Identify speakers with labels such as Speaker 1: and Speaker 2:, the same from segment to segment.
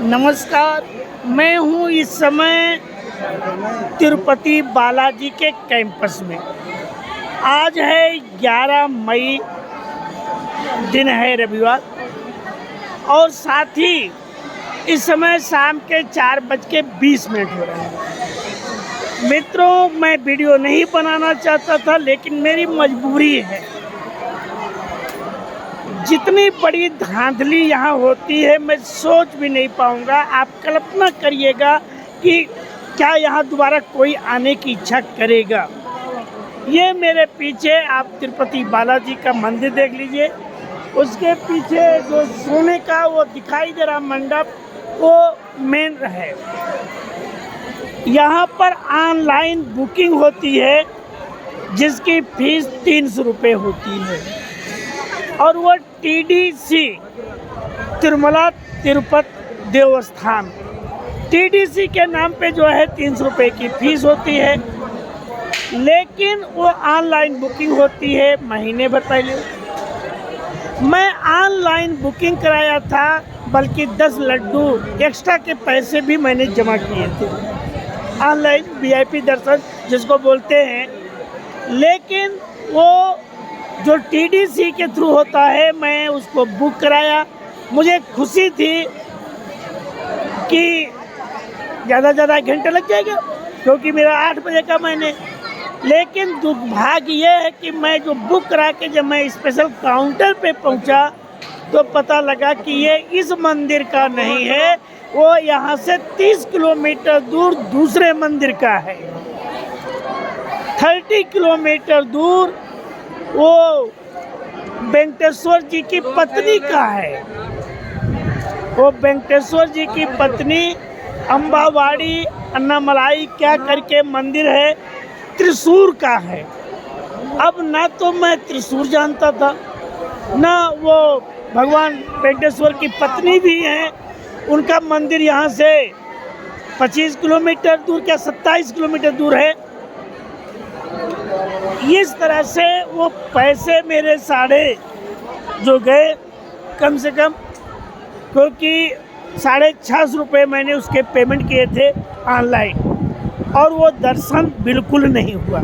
Speaker 1: नमस्कार। मैं हूँ इस समय तिरुपति बालाजी के कैंपस में। आज है 11 मई, दिन है रविवार, और साथ ही इस समय शाम के 4:20 हो रहे हैं। मित्रों, मैं वीडियो नहीं बनाना चाहता था, लेकिन मेरी मजबूरी है। जितनी बड़ी धांधली यहाँ होती है, मैं सोच भी नहीं पाऊँगा। आप कल्पना करिएगा कि क्या यहाँ दोबारा कोई आने की इच्छा करेगा। ये मेरे पीछे आप तिरुपति बालाजी का मंदिर देख लीजिए। उसके पीछे जो सोने का वो दिखाई दे रहा मंडप, वो मेन है। यहाँ पर ऑनलाइन बुकिंग होती है, जिसकी फीस 300 रुपये होती है, और वो TDC तिरुमला तिरुपति देवस्थान, TDC के नाम पे जो है 300 रुपये की फीस होती है। लेकिन वो ऑनलाइन बुकिंग होती है महीने भर पहले। मैं ऑनलाइन बुकिंग कराया था, बल्कि 10 लड्डू एक्स्ट्रा के पैसे भी मैंने जमा किए थे, ऑनलाइन VIP दर्शन जिसको बोलते हैं। लेकिन वो जो TDC के थ्रू होता है, मैं उसको बुक कराया। मुझे खुशी थी कि ज़्यादा एक घंटे लग जाएगा, क्योंकि मेरा 8 बजे का मैंने। लेकिन दुर्भाग्य ये है कि मैं जो बुक करा के जब मैं स्पेशल काउंटर पे पहुंचा, तो पता लगा कि ये इस मंदिर का नहीं है, वो यहाँ से 30 किलोमीटर दूर दूसरे मंदिर का है। 30 किलोमीटर दूर वो वेंकटेश्वर जी की पत्नी का है। वो वेंकटेश्वर जी की पत्नी अम्बावाड़ी अन्नामलाई क्या करके मंदिर है, त्रिशूर का है। अब ना तो मैं त्रिशूर जानता था, ना वो भगवान वेंकटेश्वर की पत्नी भी हैं। उनका मंदिर यहाँ से 25 किलोमीटर दूर, क्या 27 किलोमीटर दूर है। इस तरह से वो पैसे मेरे साढ़े जो गए, कम से कम, क्योंकि 650 रुपये मैंने उसके पेमेंट किए थे ऑनलाइन, और वो दर्शन बिल्कुल नहीं हुआ,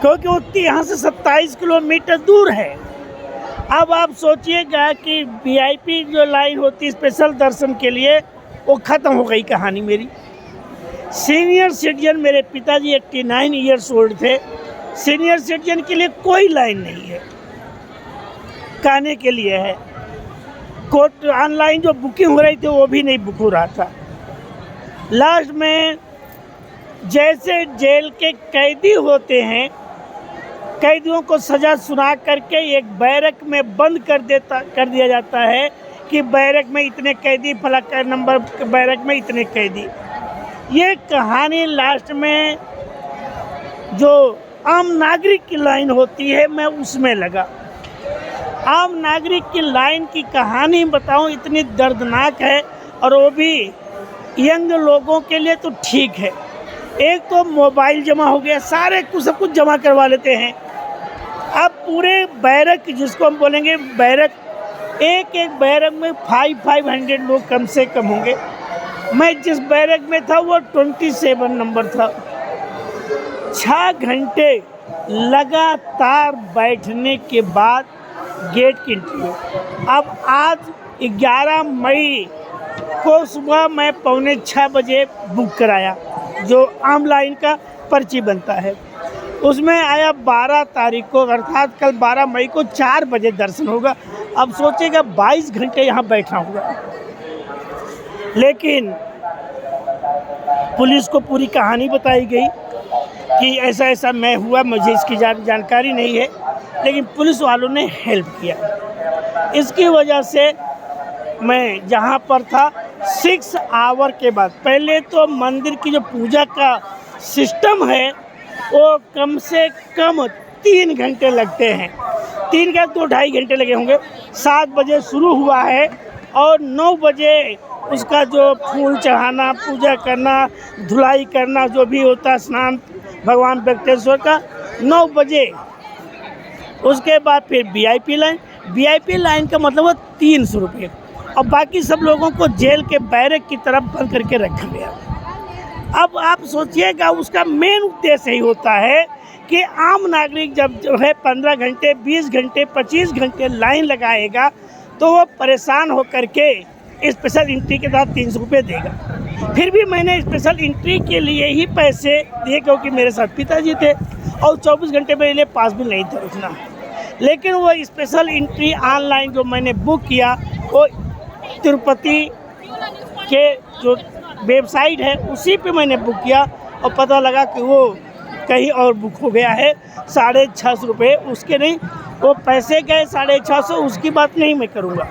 Speaker 1: क्योंकि वो यहाँ से 27 किलोमीटर दूर है। अब आप सोचिएगा कि VIP जो लाइन होती स्पेशल दर्शन के लिए, वो ख़त्म हो गई कहानी मेरी। सीनियर सिटीजन, मेरे पिताजी 89 ईयर्स ओल्ड थे। सीनियर सिटीजन के लिए कोई लाइन नहीं है, खाने के लिए है। कोर्ट ऑनलाइन जो बुकिंग हो रही थी, वो भी नहीं बुक हो रहा था। लास्ट में जैसे जेल के कैदी होते हैं, कैदियों को सज़ा सुना करके एक बैरक में बंद कर दिया जाता है कि बैरक में इतने कैदी, फला नंबर बैरक में इतने कैदी। ये कहानी लास्ट में जो आम नागरिक की लाइन होती है, मैं उसमें लगा। आम नागरिक की लाइन की कहानी बताऊं, इतनी दर्दनाक है, और वो भी यंग लोगों के लिए तो ठीक है। एक तो मोबाइल जमा हो गया, सारे कुछ सब कुछ जमा करवा लेते हैं। अब पूरे बैरक, जिसको हम बोलेंगे बैरक, एक बैरक में 500 लोग कम से कम होंगे। मैं जिस बैरक में था वो 27 नंबर था। 6 घंटे लगातार बैठने के बाद गेट की एंट्री। अब आज 11 मई को सुबह मैं 5:45 बजे बुक कराया, जो आम लाइन का पर्ची बनता है। उसमें आया 12 तारीख को, अर्थात कल 12 मई को 4 बजे दर्शन होगा। अब सोचेगा 22 घंटे यहाँ बैठना होगा। लेकिन पुलिस को पूरी कहानी बताई गई कि ऐसा मैं हुआ, मुझे इसकी जानकारी नहीं है, लेकिन पुलिस वालों ने हेल्प किया। इसकी वजह से मैं जहाँ पर था 6 आवर के बाद, पहले तो मंदिर की जो पूजा का सिस्टम है, वो कम से कम 3 घंटे लगते हैं। 3 का 2-2.5 घंटे लगे होंगे। 7 बजे शुरू हुआ है, और 9 बजे उसका जो फूल चढ़ाना, पूजा करना, धुलाई करना, जो भी होता है, स्नान भगवान वेंकटेश्वर का, 9 बजे। उसके बाद फिर VIP लाइन का मतलब 300 रुपये। और बाकी सब लोगों को जेल के बैरक की तरफ बंद करके रखा गया। अब आप सोचिएगा, उसका मेन उद्देश्य यही होता है कि आम नागरिक जब जो है 15 घंटे, 20 घंटे, 25 घंटे लाइन लगाएगा तो वो परेशान होकर के स्पेशल एंट्री के तहत 300 रुपये देगा। फिर भी मैंने स्पेशल एंट्री के लिए ही पैसे दिए, क्योंकि मेरे साथ पिताजी थे और 24 घंटे मेरे लिए पास भी नहीं था उतना। लेकिन वो स्पेशल एंट्री ऑनलाइन जो मैंने बुक किया, वो तिरुपति के जो वेबसाइट है उसी पे मैंने बुक किया और पता लगा कि वो कहीं और बुक हो गया है। 650 रुपये उसके नहीं, वो पैसे गए 650, उसकी बात नहीं मैं करूँगा।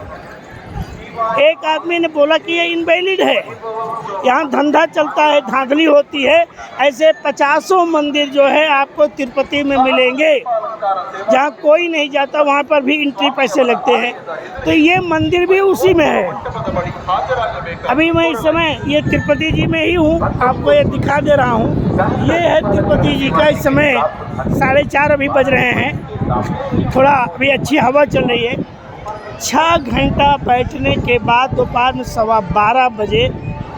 Speaker 1: एक आदमी ने बोला कि ये इनवैलिड है, यहाँ धंधा चलता है, धांधली होती है। ऐसे 50 मंदिर जो है आपको तिरुपति में मिलेंगे, जहाँ कोई नहीं जाता, वहाँ पर भी एंट्री पैसे लगते हैं। तो ये मंदिर भी उसी में है। अभी मैं इस समय ये तिरुपति जी में ही हूँ, आपको ये दिखा दे रहा हूँ। ये है तिरुपति जी का, इस समय 4:30 अभी बज रहे हैं, थोड़ा अभी अच्छी हवा चल रही है। 6 घंटा बैठने के बाद दोपहर में 12:15 बजे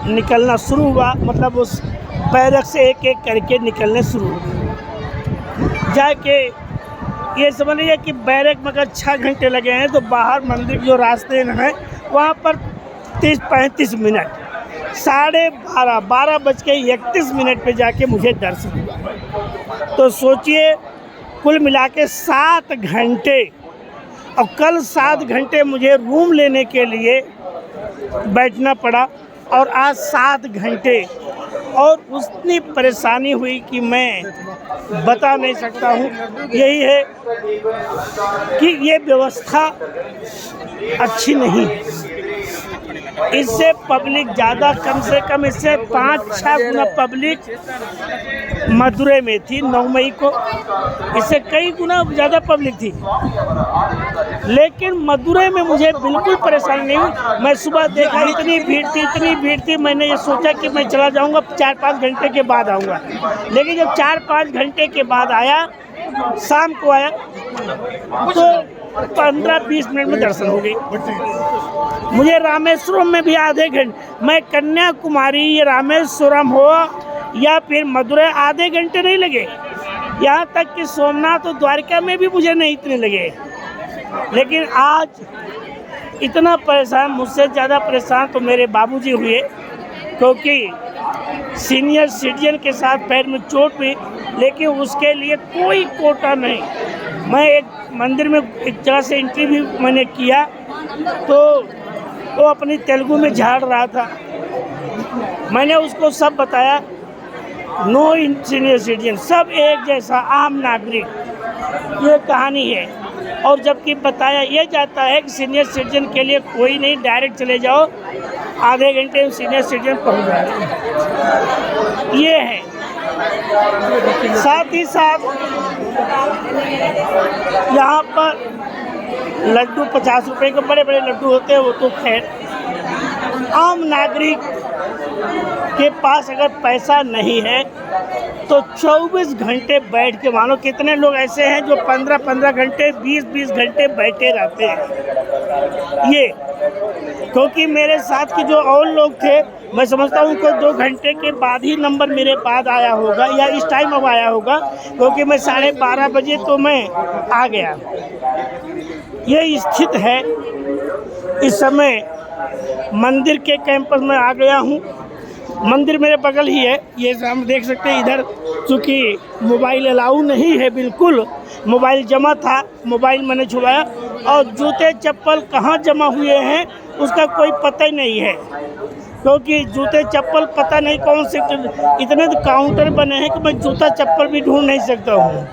Speaker 1: निकलना शुरू हुआ, मतलब उस बैरक से एक एक करके निकलने शुरू हुए। जाके ये समझ लीजिए कि बैरक में अगर 6 घंटे लगे हैं तो बाहर मंदिर जो रास्ते हैं वहाँ पर 30-35 मिनट, 12:31 पे जाके मुझे दर्शन हुआ। तो सोचिए कुल मिला के 7 घंटे, और कल 7 घंटे मुझे रूम लेने के लिए बैठना पड़ा, और आज 7 घंटे, और उतनी परेशानी हुई कि मैं बता नहीं सकता हूँ। यही है कि ये व्यवस्था अच्छी नहीं, इससे पब्लिक ज़्यादा, कम से कम इससे 5-6 गुना पब्लिक मदुरै में थी 9 मई को, इससे कई गुना ज़्यादा पब्लिक थी। लेकिन मदुरै में मुझे बिल्कुल परेशानी नहीं हुई। मैं सुबह देखा इतनी भीड़ थी, मैंने ये सोचा कि मैं चला जाऊंगा, 4-5 घंटे के बाद आऊंगा। लेकिन जब 4-5 घंटे के बाद आया, शाम को आया, तो 15-20 मिनट में दर्शन हो गए। मुझे रामेश्वरम में भी आधे घंटे, मैं कन्याकुमारी, ये रामेश्वरम हो या फिर मदुरै, आधे घंटे नहीं लगे। यहाँ तक कि सोमनाथ और द्वारका में भी मुझे नहीं इतने लगे। लेकिन आज इतना परेशान, मुझसे ज़्यादा परेशान तो मेरे बाबूजी हुए, क्योंकि सीनियर सिटीजन के साथ पैर में चोट हुई, लेकिन उसके लिए कोई कोटा नहीं। मैं एक मंदिर में एक जगह से एंट्री भी मैंने किया, तो वो अपनी तेलुगु में झाड़ रहा था। मैंने उसको सब बताया, नो सीनियर सिटीजन, सब एक जैसा आम नागरिक, ये कहानी है। और जबकि बताया ये जाता है कि सीनियर सिटीजन के लिए कोई नहीं, डायरेक्ट चले जाओ, आधे घंटे में सीनियर सिटीजन पहुंच जाएगा। ये है। साथ ही साथ यहाँ पर लड्डू 50 रुपए के बड़े बड़े लड्डू होते हैं, वो तो खैर आम नागरिक के पास अगर पैसा नहीं है तो 24 घंटे बैठ के, मानो कितने लोग ऐसे हैं जो 15-15 घंटे, 20-20 घंटे बैठे रहते हैं। ये क्योंकि मेरे साथ के जो और लोग थे, मैं समझता हूँ कि 2 घंटे के बाद ही नंबर मेरे बाद आया होगा, या इस टाइम अब आया होगा, क्योंकि मैं 12:30 बजे तो मैं आ गया। ये स्थित है इस समय। मंदिर के कैंपस में आ गया हूँ। मंदिर मेरे बगल ही है, ये हम देख सकते हैं। इधर चूँकि मोबाइल अलाउ नहीं है, बिल्कुल मोबाइल जमा था, मोबाइल मैंने छुड़ाया, और जूते चप्पल कहाँ जमा हुए हैं उसका कोई पता ही नहीं है, क्योंकि जूते चप्पल पता नहीं कौन से, इतने तो काउंटर बने हैं कि मैं जूता चप्पल भी ढूंढ नहीं सकता हूँ।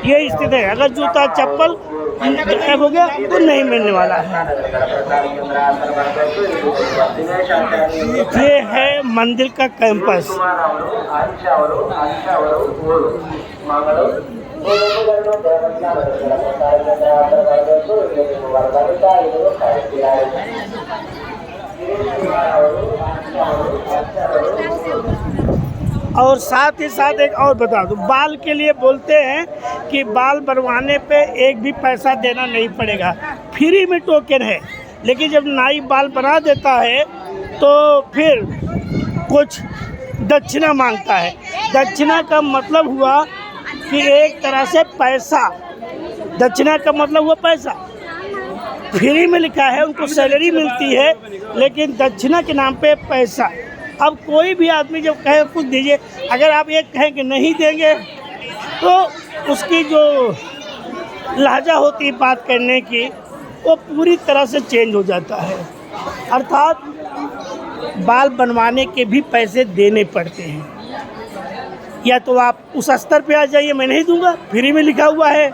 Speaker 1: ये स्थिति है। अगर जूता चप्पल गायब हो गया तो नहीं मिलने वाला है। ये है मंदिर का कैंपस। और साथ ही साथ एक और बता दूं, बाल के लिए बोलते हैं कि बाल बनवाने पे एक भी पैसा देना नहीं पड़ेगा, फ्री में टोकन है। लेकिन जब नाई बाल बना देता है तो फिर कुछ दक्षिणा मांगता है। दक्षिणा का मतलब हुआ कि एक तरह से पैसा, दक्षिणा का मतलब हुआ पैसा। फ्री में लिखा है, उनको सैलरी मिलती है, लेकिन दक्षिणा के नाम पे पैसा। अब कोई भी आदमी जब कहे कुछ दीजिए, अगर आप एक कहें कि नहीं देंगे तो उसकी जो लहजा होती है बात करने की वो पूरी तरह से चेंज हो जाता है। अर्थात बाल बनवाने के भी पैसे देने पड़ते हैं। या तो आप उस स्तर पे आ जाइए, मैं नहीं दूंगा, फ्री में लिखा हुआ है,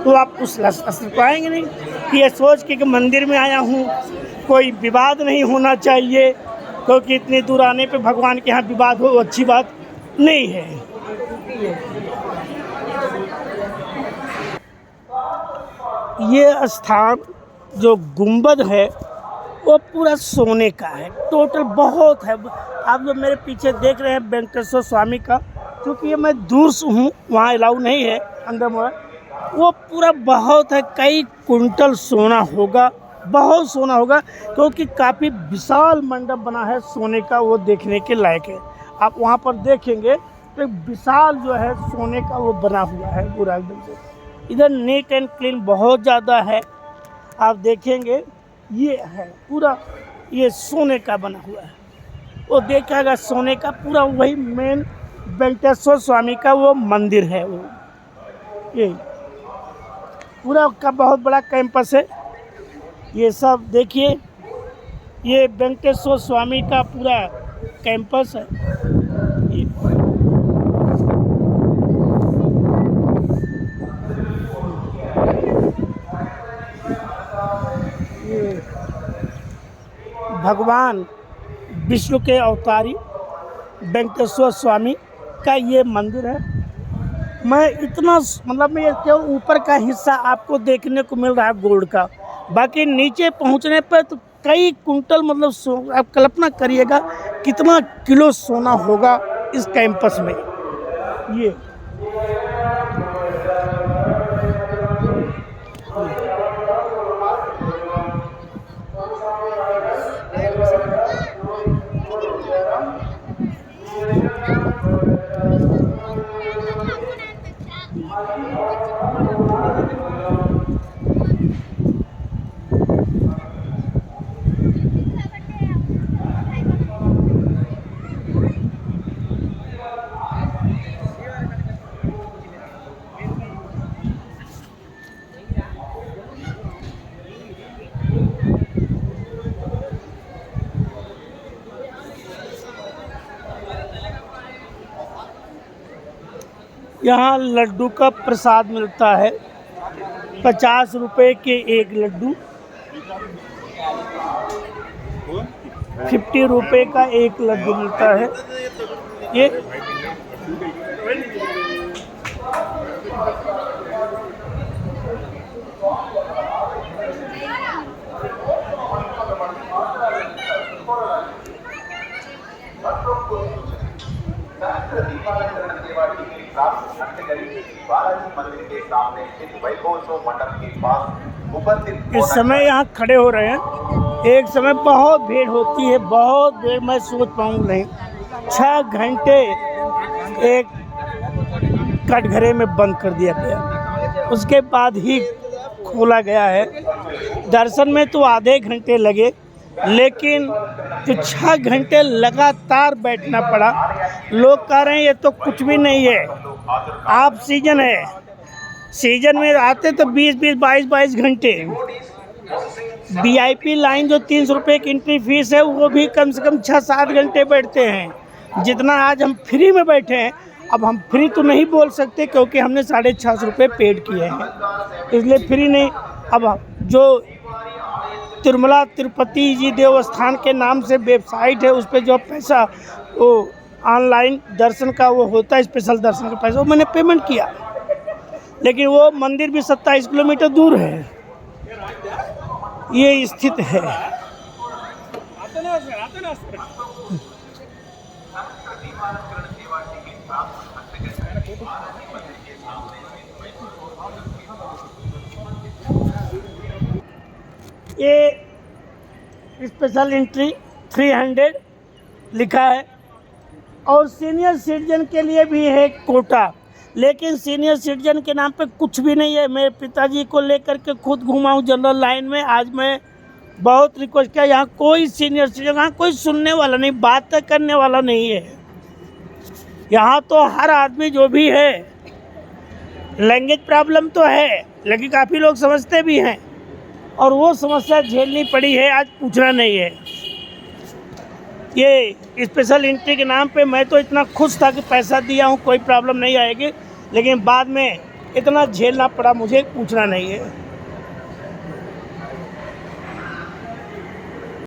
Speaker 1: तो आप उस स्तर पर आएंगे नहीं कि ये सोच के कि मंदिर में आया हूँ, कोई विवाद नहीं होना चाहिए, क्योंकि इतनी दूर आने पे भगवान के यहाँ विवाद हो अच्छी बात नहीं है। ये स्थान जो गुंबद है वो पूरा सोने का है, टोटल बहुत है। आप जो मेरे पीछे देख रहे हैं वेंकटेश्वर स्वामी का, क्योंकि ये मैं दूर से हूँ, वहाँ अलाउ नहीं है अंदर में, वो पूरा बहुत है, कई कुंटल सोना होगा, बहुत सोना होगा, क्योंकि काफ़ी विशाल मंडप बना है सोने का, वो देखने के लायक है। आप वहाँ पर देखेंगे तो एक विशाल जो है सोने का वो बना हुआ है पूरा एकदम से। इधर नीट एंड क्लीन बहुत ज़्यादा है, आप देखेंगे ये है पूरा, ये सोने का बना हुआ है। वो देखेगा सोने का पूरा, वही मेन वेंकटेश्वर स्वामी का वो मंदिर है। वो ये पूरा का बहुत बड़ा कैंपस है। ये सब देखिए, ये वेंकटेश्वर स्वामी का पूरा कैंपस है। ये भगवान विष्णु के अवतारी वेंकटेश्वर स्वामी का ये मंदिर है। मैं इतना मतलब मैं केवल ऊपर का हिस्सा आपको देखने को मिल रहा है गोल्ड का, बाकी नीचे पहुंचने पर तो कई कुंटल मतलब आप कल्पना करिएगा कितना किलो सोना होगा इस कैंपस में। ये यहाँ लड्डू का प्रसाद मिलता है, 50 रुपए के एक लड्डू, 50 रुपए का एक लड्डू मिलता है। ये इस समय यहाँ खड़े हो रहे हैं, एक समय बहुत भीड़ होती है, बहुत भीड़, मैं सोच पाऊँ नहीं। 6 घंटे एक कटघरे में बंद कर दिया गया, उसके बाद ही खोला गया है। दर्शन में तो आधे घंटे लगे, लेकिन तो 6 घंटे लगातार बैठना पड़ा। लोग कह रहे हैं ये तो कुछ भी नहीं है, आप सीजन है, सीजन में आते तो 20-20, 22-22 घंटे। वीआईपी लाइन जो 300 रुपये की एंट्री फीस है, वो भी कम से कम 6-7 घंटे बैठते हैं। जितना आज हम फ्री में बैठे हैं, अब हम फ्री तो नहीं बोल सकते क्योंकि हमने 650 रुपये पेड किए हैं, इसलिए फ्री नहीं। अब जो तिरुमला तिरुपति जी देवस्थान के नाम से वेबसाइट है, उस पर जो पैसा वो ऑनलाइन दर्शन का वो होता है, स्पेशल दर्शन का पैसा, वो मैंने पेमेंट किया, लेकिन वो मंदिर भी 27 किलोमीटर दूर है। ये स्थित है। ये स्पेशल एंट्री 300 लिखा है, और सीनियर सिटीजन के लिए भी है कोटा, लेकिन सीनियर सिटीजन के नाम पे कुछ भी नहीं है। मेरे पिताजी को लेकर के खुद घुमा हूँ जनरल लाइन में। आज मैं बहुत रिक्वेस्ट किया, यहाँ कोई सीनियर सिटीजन, यहाँ कोई सुनने वाला नहीं, बात करने वाला नहीं है। यहाँ तो हर आदमी जो भी है, लैंग्वेज प्रॉब्लम तो है लेकिन काफ़ी लोग समझते भी हैं, और वो समस्या झेलनी पड़ी है, आज पूछना नहीं है। ये स्पेशल एंट्री के नाम पे मैं तो इतना खुश था कि पैसा दिया हूँ, कोई प्रॉब्लम नहीं आएगी, लेकिन बाद में इतना झेलना पड़ा मुझे, पूछना नहीं है।